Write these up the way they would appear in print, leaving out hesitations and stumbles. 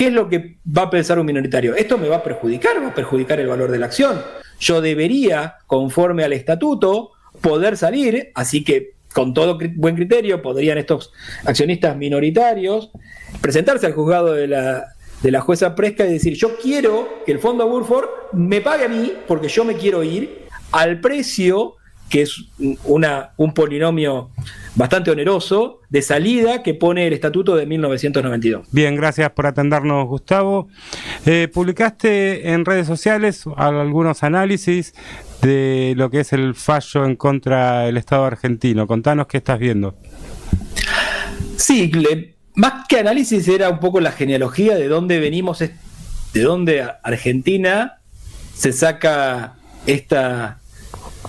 ¿qué es lo que va a pensar un minoritario? Esto me va a perjudicar el valor de la acción. Yo debería, conforme al estatuto, poder salir, así que con todo buen criterio podrían estos accionistas minoritarios presentarse al juzgado de la jueza Presca y decir: yo quiero que el fondo Burford me pague a mí, porque yo me quiero ir, al precio, que es un polinomio bastante oneroso, de salida que pone el estatuto de 1992. Bien, gracias por atendernos, Gustavo. Publicaste en redes sociales algunos análisis de lo que es el fallo en contra del Estado argentino. Contanos qué estás viendo. Sí, más que análisis era un poco la genealogía de dónde venimos, de dónde Argentina se saca esta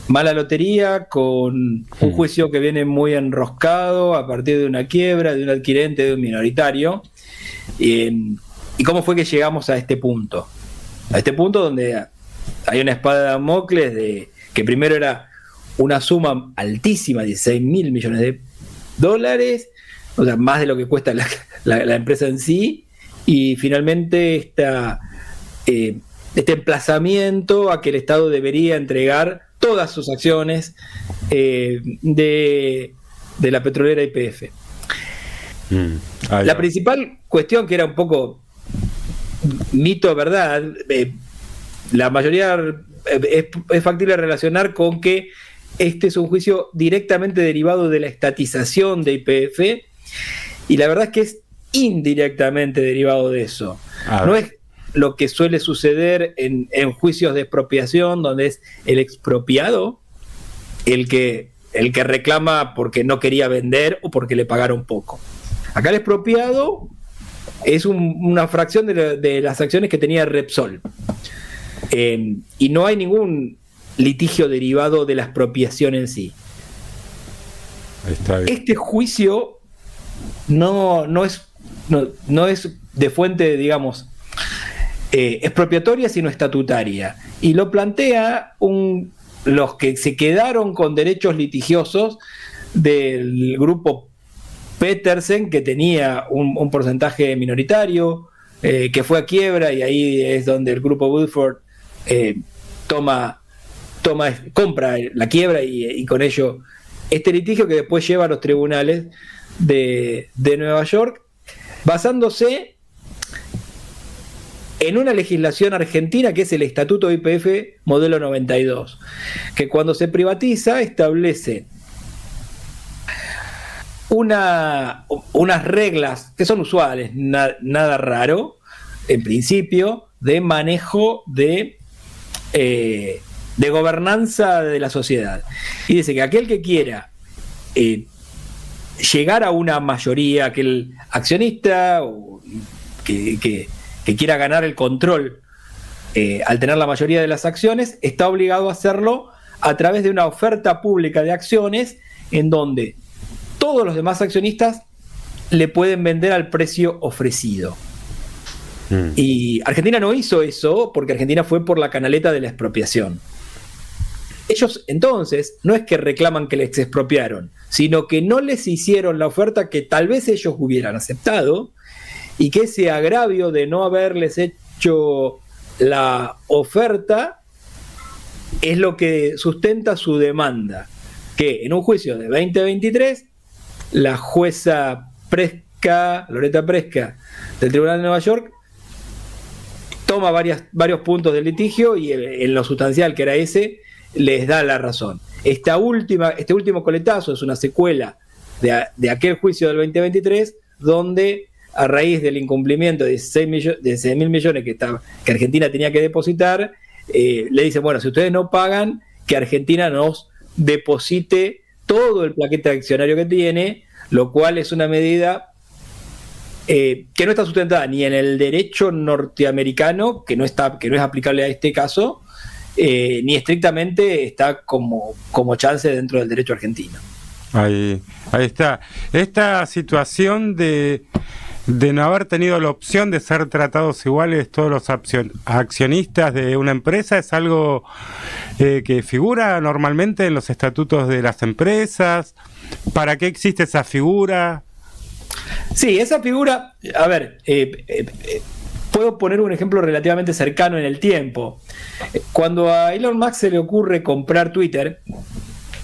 mala lotería con un juicio que viene muy enroscado a partir de una quiebra, de un adquirente, de un minoritario, y cómo fue que llegamos a este punto donde hay una espada de Damocles que primero era una suma altísima, 16.000 millones de dólares, o sea, más de lo que cuesta la empresa en sí, y finalmente este emplazamiento a que el Estado debería entregar todas sus acciones de la petrolera YPF. La principal cuestión, que era un poco mito, ¿verdad? La mayoría es factible relacionar con que este es un juicio directamente derivado de la estatización de YPF, y la verdad es que es indirectamente derivado de eso. No es lo que suele suceder en juicios de expropiación, donde es el expropiado el que reclama porque no quería vender o porque le pagaron poco. Acá el expropiado es una fracción de las acciones que tenía Repsol. Y no hay ningún litigio derivado de la expropiación en sí. Está bien. Este juicio no es de fuente, digamos, expropiatoria, sino estatutaria, y lo plantea los que se quedaron con derechos litigiosos del grupo Petersen, que tenía un porcentaje minoritario, que fue a quiebra, y ahí es donde el grupo Woodford compra la quiebra, y con ello este litigio, que después lleva a los tribunales de Nueva York, basándose en una legislación argentina que es el Estatuto de YPF modelo 92, que cuando se privatiza establece unas reglas que son usuales, nada raro, en principio, de manejo de gobernanza de la sociedad. Y dice que aquel que quiera llegar a una mayoría, aquel accionista que quiera ganar el control al tener la mayoría de las acciones, está obligado a hacerlo a través de una oferta pública de acciones, en donde todos los demás accionistas le pueden vender al precio ofrecido. Y Argentina no hizo eso, porque Argentina fue por la canaleta de la expropiación. Ellos entonces no es que reclaman que les expropiaron, sino que no les hicieron la oferta que tal vez ellos hubieran aceptado, y que ese agravio de no haberles hecho la oferta es lo que sustenta su demanda, que en un juicio de 2023 la jueza Loretta Presca del Tribunal de Nueva York toma varios puntos del litigio, y en lo sustancial, que era ese, les da la razón. Este último coletazo es una secuela de aquel juicio del 2023, donde a raíz del incumplimiento de 16.000 millones que Argentina tenía que depositar, le dicen: bueno, si ustedes no pagan, que Argentina nos deposite todo el paquete accionario que tiene, lo cual es una medida que no está sustentada ni en el derecho norteamericano, que no es aplicable a este caso, ni estrictamente está como chance dentro del derecho argentino. Ahí está. Esta situación de no haber tenido la opción de ser tratados iguales todos los accionistas de una empresa es algo que figura normalmente en los estatutos de las empresas. ¿Para qué existe esa figura? Sí, esa figura, a ver, puedo poner un ejemplo relativamente cercano en el tiempo. Cuando a Elon Musk se le ocurre comprar Twitter,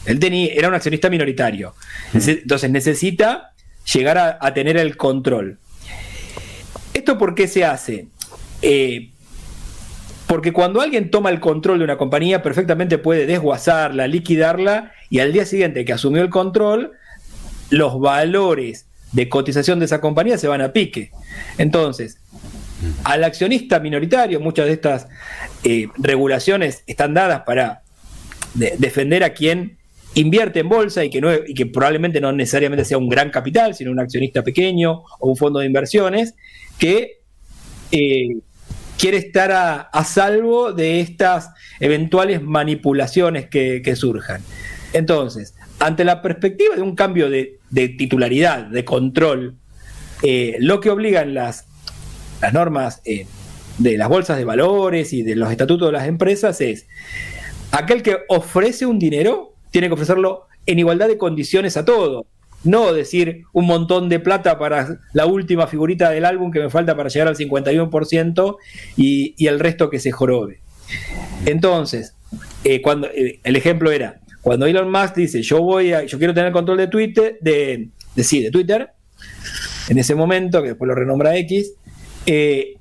era un accionista minoritario. Entonces necesita llegar a tener el control. ¿Esto por qué se hace? Porque cuando alguien toma el control de una compañía, perfectamente puede desguazarla, liquidarla, y al día siguiente que asumió el control, los valores de cotización de esa compañía se van a pique. Entonces, al accionista minoritario, muchas de estas regulaciones están dadas para defender a quien invierte en bolsa y que probablemente no necesariamente sea un gran capital, sino un accionista pequeño o un fondo de inversiones que quiere estar a salvo de estas eventuales manipulaciones que surjan. Entonces, ante la perspectiva de un cambio de titularidad, de control, lo que obligan las normas de las bolsas de valores y de los estatutos de las empresas es: aquel que ofrece un dinero tiene que ofrecerlo en igualdad de condiciones a todos. No decir un montón de plata para la última figurita del álbum que me falta para llegar al 51% y el resto que se jorobe. Entonces, cuando el ejemplo era, cuando Elon Musk dice, yo quiero tener control de Twitter, de Twitter, en ese momento, que después lo renombra X,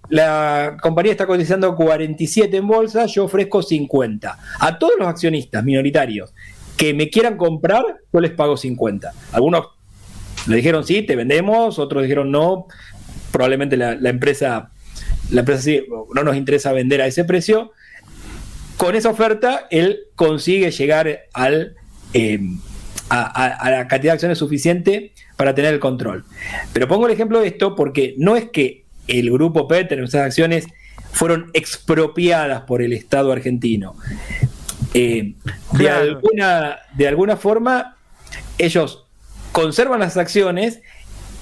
la compañía está cotizando 47 en bolsa, yo ofrezco 50. A todos los accionistas minoritarios que me quieran comprar, yo les pago 50. Algunos le dijeron sí, te vendemos, otros dijeron no, probablemente la empresa sí, no nos interesa vender a ese precio. Con esa oferta, él consigue llegar a la cantidad de acciones suficiente para tener el control. Pero pongo el ejemplo de esto porque no es que el grupo Peter, esas acciones, fueron expropiadas por el Estado argentino. Claro. De alguna forma, ellos conservan las acciones,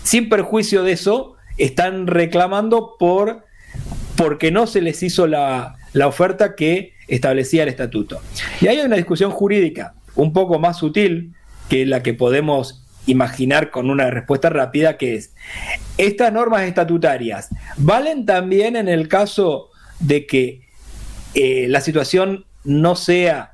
sin perjuicio de eso, están reclamando porque no se les hizo la oferta que establecía el estatuto. Y ahí hay una discusión jurídica un poco más sutil que la que podemos imaginar con una respuesta rápida, que es: estas normas estatutarias valen también en el caso de que la situación no sea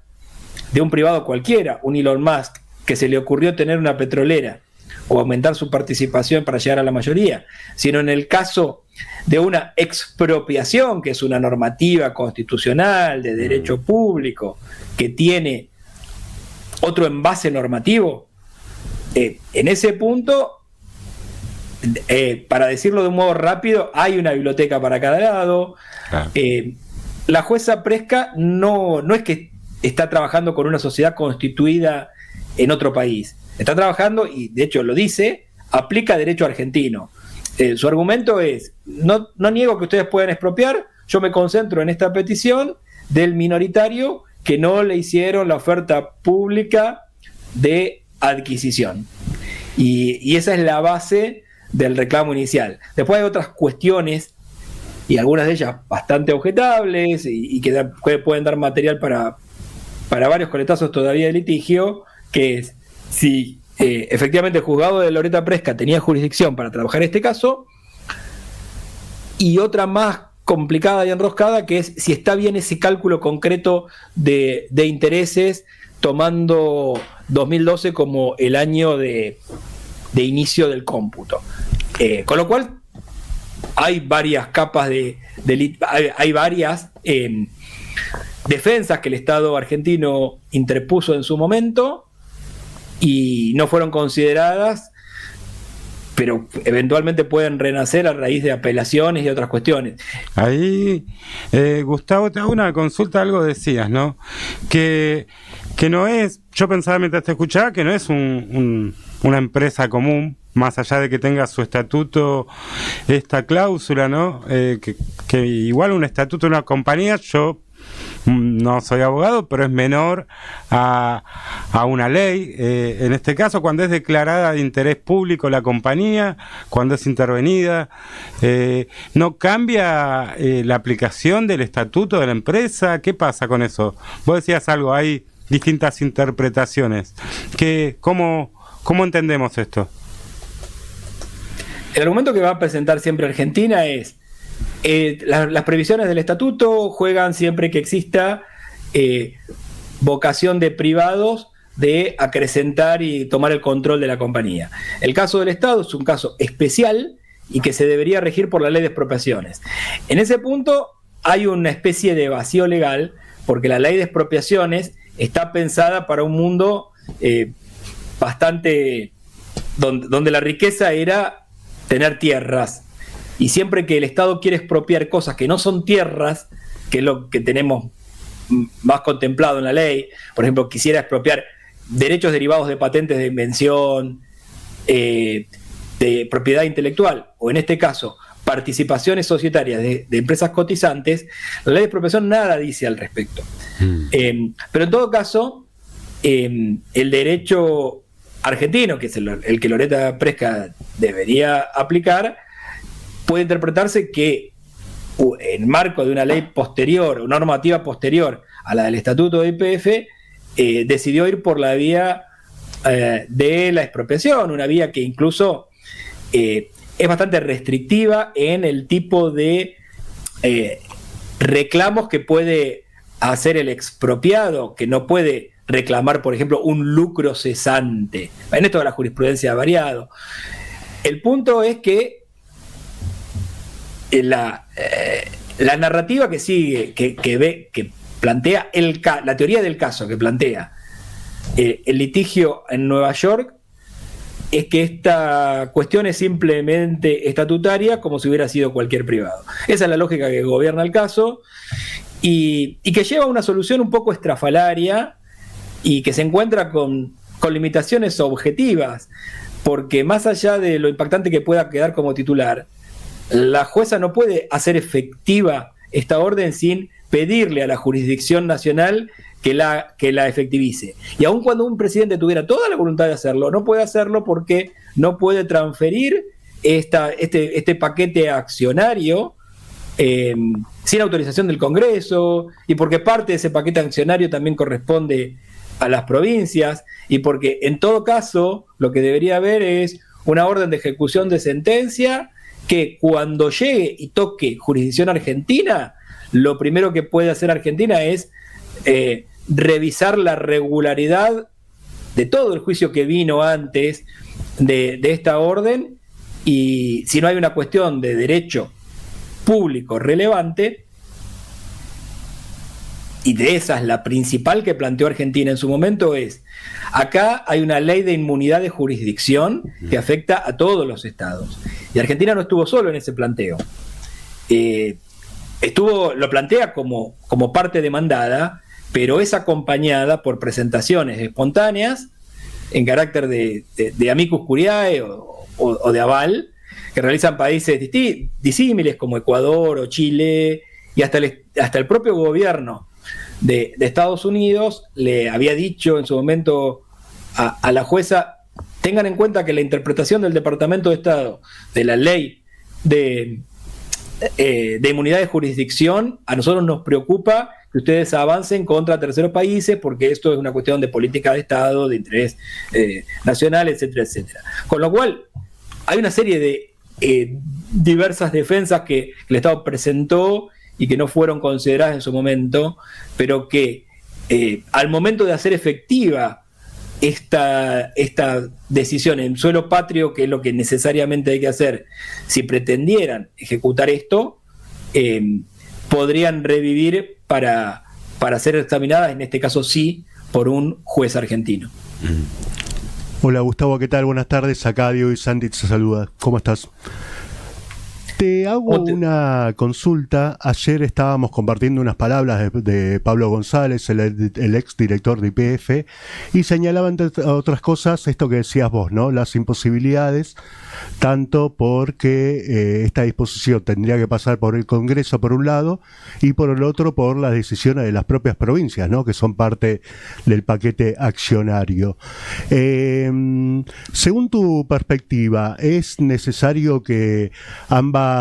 de un privado cualquiera, un Elon Musk, que se le ocurrió tener una petrolera o aumentar su participación para llegar a la mayoría, sino en el caso de una expropiación, que es una normativa constitucional de derecho público que tiene otro envase normativo. En ese punto, para decirlo de un modo rápido, hay una biblioteca para cada lado. Claro. La jueza Presca no es que está trabajando con una sociedad constituida en otro país. Está trabajando, y de hecho lo dice, aplica derecho argentino. Su argumento es: no niego que ustedes puedan expropiar, yo me concentro en esta petición del minoritario que no le hicieron la oferta pública de adquisición. Y esa es la base del reclamo inicial. Después hay otras cuestiones, y algunas de ellas bastante objetables, y que pueden dar material para varios coletazos todavía de litigio, que es si efectivamente el juzgado de Loreta Presca tenía jurisdicción para trabajar este caso, y otra más complicada y enroscada, que es si está bien ese cálculo concreto de intereses, tomando 2012 como el año de inicio del cómputo. Con lo cual hay varias capas hay varias defensas que el Estado argentino interpuso en su momento y no fueron consideradas, pero eventualmente pueden renacer a raíz de apelaciones y otras cuestiones. Ahí, Gustavo, te hago una consulta. Algo decías, ¿no? Que no es, yo pensaba mientras te escuchaba, que no es una empresa común, más allá de que tenga su estatuto, esta cláusula, ¿no? Que igual un estatuto de una compañía, yo no soy abogado, pero es menor a una ley. En este caso, cuando es declarada de interés público la compañía, cuando es intervenida, ¿no cambia la aplicación del estatuto de la empresa? ¿Qué pasa con eso? Vos decías algo, hay distintas interpretaciones. ¿Cómo entendemos esto? El argumento que va a presentar siempre Argentina es: Las previsiones del estatuto juegan siempre que exista vocación de privados de acrecentar y tomar el control de la compañía. El caso del Estado es un caso especial y que se debería regir por la ley de expropiaciones. En ese punto hay una especie de vacío legal, porque la ley de expropiaciones está pensada para un mundo bastante donde la riqueza era tener tierras, y siempre que el Estado quiere expropiar cosas que no son tierras, que es lo que tenemos más contemplado en la ley, por ejemplo, quisiera expropiar derechos derivados de patentes de invención, de propiedad intelectual, o en este caso participaciones societarias de empresas cotizantes, la ley de expropiación nada dice al respecto. Pero en todo caso, el derecho argentino, que es el que Loreta Presca debería aplicar, puede interpretarse que en marco de una ley posterior, una normativa posterior a la del Estatuto de YPF, decidió ir por la vía de la expropiación, una vía que incluso es bastante restrictiva en el tipo de reclamos que puede hacer el expropiado, que no puede reclamar, por ejemplo, un lucro cesante. En esto de la jurisprudencia ha variado. El punto es que la narrativa que sigue, que plantea la teoría del caso, que plantea el litigio en Nueva York, es que esta cuestión es simplemente estatutaria, como si hubiera sido cualquier privado. Esa es la lógica que gobierna el caso, y que lleva a una solución un poco estrafalaria y que se encuentra con limitaciones objetivas, porque más allá de lo impactante que pueda quedar como titular, la jueza no puede hacer efectiva esta orden sin pedirle a la jurisdicción nacional que la efectivice. Y aun cuando un presidente tuviera toda la voluntad de hacerlo, no puede hacerlo porque no puede transferir este paquete accionario sin autorización del Congreso, y porque parte de ese paquete accionario también corresponde a las provincias, y porque en todo caso lo que debería haber es una orden de ejecución de sentencia que cuando llegue y toque jurisdicción argentina, lo primero que puede hacer Argentina es revisar la regularidad de todo el juicio que vino antes de esta orden, y si no hay una cuestión de derecho público relevante, y de esas la principal que planteó Argentina en su momento es: acá hay una ley de inmunidad de jurisdicción que afecta a todos los estados. Y Argentina no estuvo solo en ese planteo. Lo plantea como parte demandada, pero es acompañada por presentaciones espontáneas en carácter de amicus curiae o de aval, que realizan países disímiles como Ecuador o Chile, y hasta el propio gobierno de Estados Unidos le había dicho en su momento a la jueza: tengan en cuenta que la interpretación del Departamento de Estado de la ley de inmunidad de jurisdicción, a nosotros nos preocupa que ustedes avancen contra terceros países, porque esto es una cuestión de política de Estado, de interés nacional, etcétera, etcétera. Con lo cual, hay una serie de diversas defensas que el Estado presentó y que no fueron consideradas en su momento, pero que al momento de hacer efectiva esta decisión en suelo patrio, que es lo que necesariamente hay que hacer, si pretendieran ejecutar esto, podrían revivir para ser examinadas, en este caso sí, por un juez argentino. Hola Gustavo, ¿qué tal? Buenas tardes, acá Diego y Sandy te saluda. ¿Cómo estás? Te hago una consulta. Ayer estábamos compartiendo unas palabras de Pablo González, el ex director de YPF, y señalaba, entre otras cosas, esto que decías vos, ¿no? Las imposibilidades, tanto porque esta disposición tendría que pasar por el Congreso por un lado, y por el otro por las decisiones de las propias provincias, ¿no? Que son parte del paquete accionario. Según tu perspectiva, ¿es necesario que ambas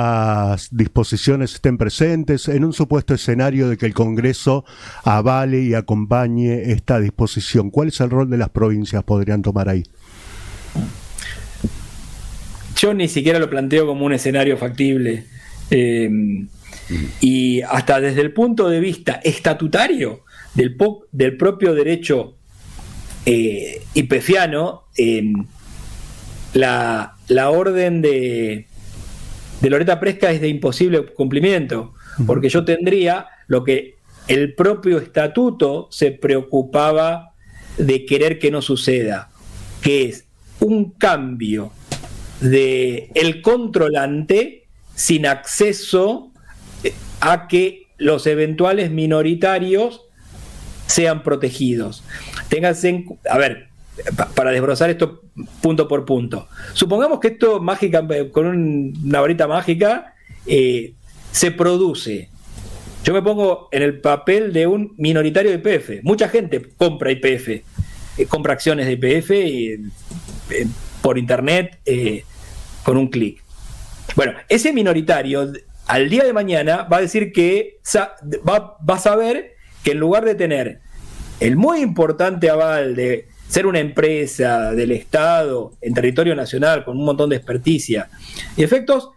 disposiciones estén presentes en un supuesto escenario de que el Congreso avale y acompañe esta disposición? ¿Cuál es el rol de las provincias podrían tomar ahí? Yo ni siquiera lo planteo como un escenario factible. Y hasta desde el punto de vista estatutario del propio derecho IPFiano, la orden de Loreta Presca es de imposible cumplimiento, porque yo tendría lo que el propio estatuto se preocupaba de querer que no suceda, que es un cambio de el controlante sin acceso a que los eventuales minoritarios sean protegidos. Ténganse a ver, para desbrozar esto punto por punto. Supongamos que esto mágica, con una varita mágica, se produce. Yo me pongo en el papel de un minoritario de YPF. Mucha gente compra YPF, compra acciones de YPF por internet con un clic. Bueno, ese minoritario al día de mañana va a decir que va a saber que en lugar de tener el muy importante aval de ser una empresa del Estado en territorio nacional con un montón de experticia y efectos,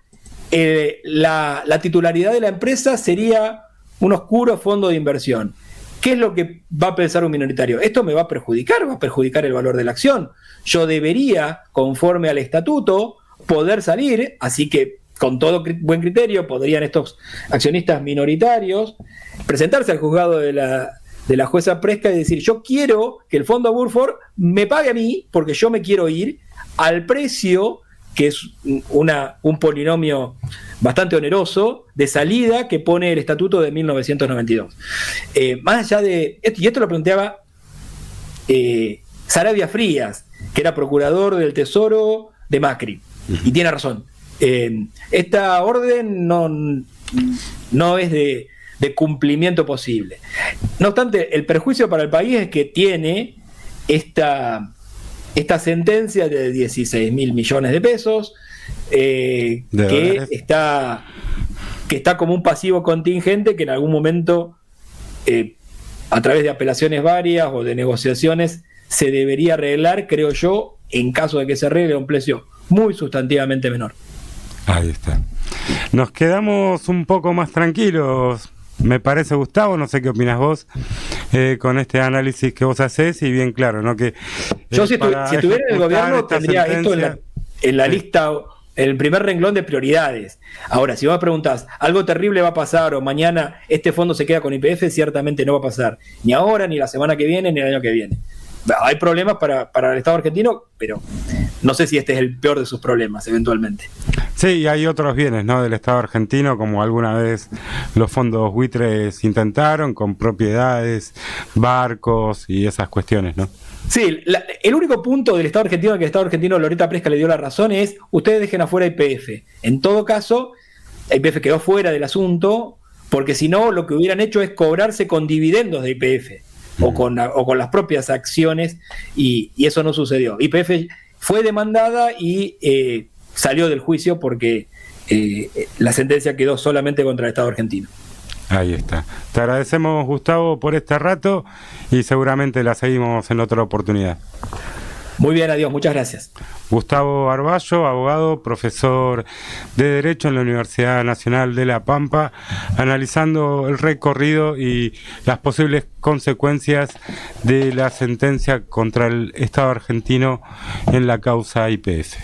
la titularidad de la empresa sería un oscuro fondo de inversión. ¿Qué es lo que va a pensar un minoritario? Esto me va a perjudicar el valor de la acción. Yo debería, conforme al estatuto, poder salir, así que con todo buen criterio podrían estos accionistas minoritarios presentarse al juzgado de la jueza Presca y decir: yo quiero que el fondo Burford me pague a mí porque yo me quiero ir al precio, que es un polinomio bastante oneroso, de salida que pone el estatuto de 1992. Más allá de esto, y esto lo planteaba Saravia Frías, que era procurador del Tesoro de Macri, y tiene razón. Esta orden no es de cumplimiento posible. No obstante, el perjuicio para el país es que tiene esta sentencia de 16.000 millones de pesos, que está como un pasivo contingente que en algún momento, a través de apelaciones varias o de negociaciones, se debería arreglar, creo yo, en caso de que se arregle a un precio muy sustantivamente menor. Ahí está. Nos quedamos un poco más tranquilos, me parece, Gustavo, no sé qué opinas vos, con este análisis que vos hacés, y bien claro, ¿no? Que yo si estuviera en el gobierno tendría esto en la lista, en el primer renglón de prioridades. Ahora, si vos me preguntás, ¿algo terrible va a pasar o mañana este fondo se queda con YPF? Ciertamente no va a pasar, ni ahora, ni la semana que viene, ni el año que viene. Hay problemas para el Estado argentino, pero no sé si este es el peor de sus problemas, eventualmente. Sí, y hay otros bienes, ¿no?, del Estado argentino, como alguna vez los fondos buitres intentaron, con propiedades, barcos y esas cuestiones, ¿no? Sí, el único punto del Estado argentino que el Estado argentino, Loreta Presca, le dio la razón es: ustedes dejen afuera YPF. En todo caso, YPF quedó fuera del asunto, porque si no, lo que hubieran hecho es cobrarse con dividendos de YPF. O con las propias acciones, y eso no sucedió. YPF fue demandada y salió del juicio porque la sentencia quedó solamente contra el Estado argentino. Ahí está. Te agradecemos, Gustavo, por este rato, y seguramente la seguimos en otra oportunidad. Muy bien, adiós, muchas gracias. Gustavo Arballo, abogado, profesor de Derecho en la Universidad Nacional de La Pampa, analizando el recorrido y las posibles consecuencias de la sentencia contra el Estado argentino en la causa YPF.